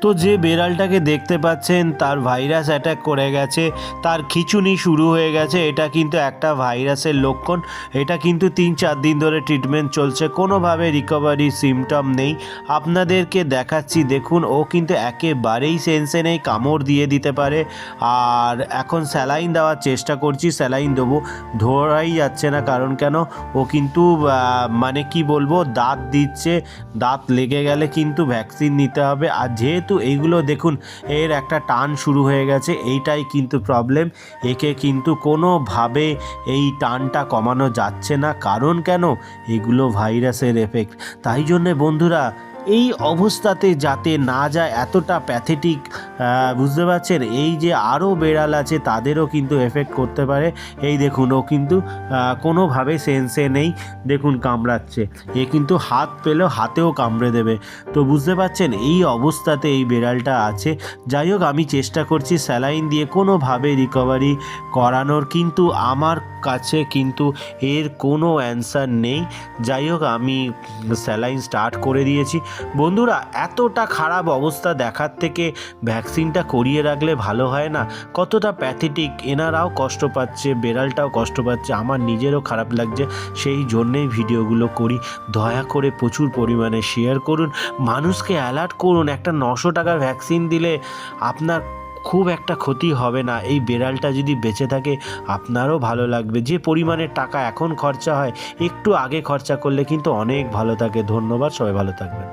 তো যে বেড়ালটাকে দেখতে পাচ্ছেন তার ভাইরাস অ্যাটাক করে গেছে, তার খিঁচুনি শুরু হয়ে গেছে, এটা কিন্তু একটা ভাইরাসের লক্ষণ। এটা কিন্তু 3-4 দিন ধরে ট্রিটমেন্ট চলছে, কোনোভাবে রিকভারি সিমটম নেই। আপনাদেরকে দেখাচ্ছি, দেখুন ও কিন্তু একেবারেই সেন্সে নেই, কামড় দিয়ে দিতে পারে। আর এখন স্যালাইন দেওয়ার চেষ্টা করছি, স্যালাইন দেবো, ধরাই যাচ্ছে না। কারণ কেন, ও কিন্তু মানে কি বলবো, দাঁত দিচ্ছে, দাঁত লেগে গেলে কিন্তু ভ্যাকসিন নিতে হবে। আর যেহেতু এইগুলো দেখুন এর একটা টান শুরু হয়ে গেছে, এইটাই কিন্তু প্রবলেম। একে কিন্তু কোনোভাবে এই টানটা কমানো যাচ্ছে না। কারণ কেন, এগুলো ভাইরাসের এফেক্ট। তাই জন্যে বন্ধুরা, এই অবস্থাতে যাতে না যায়, এতটা প্যাথেটিক, বুঝতে পারছেন। এই যে আরও বেড়াল আছে তাদেরও কিন্তু এফেক্ট করতে পারে। এই দেখুন ও কিন্তু কোনোভাবে সেন্সে নেই, দেখুন কামড়াচ্ছে। এ কিন্তু হাত পেলেও হাতেও কামড়ে দেবে। তো বুঝতে পারছেন এই অবস্থাতে এই বেড়ালটা আছে। যাই হোক, আমি চেষ্টা করছি স্যালাইন দিয়ে কোনোভাবে রিকভারি করানোর, কিন্তু আমার কাছে কিন্তু এর কোনো অ্যান্সার নেই। যাই হোক, আমি স্যালাইন স্টার্ট করে দিয়েছি। বন্ধুরা, এতটা খারাপ অবস্থা দেখার থেকে ভ্যাকসিনটা করিয়ে রাখলে ভালো হয় না? কতটা প্যাথেটিক, এনারাও কষ্ট পাচ্ছে, বেড়ালটাও কষ্ট পাচ্ছে, আমার নিজেরও খারাপ লাগছে। সেই জন্যেই ভিডিওগুলো করি। দয়া করে প্রচুর পরিমাণে শেয়ার করুন, মানুষকে অ্যালার্ট করুন। একটা 900 টাকার ভ্যাকসিন দিলে আপনার খুব একটা ক্ষতি হবে না। এই বেড়ালটা যদি বেঁচে থাকে আপনারও ভালো লাগবে। যে পরিমাণে টাকা এখন খরচা হয়, একটু আগে খরচা করলে কিন্তু অনেক ভালো থাকে। ধন্যবাদ, সবাই ভালো থাকবেন।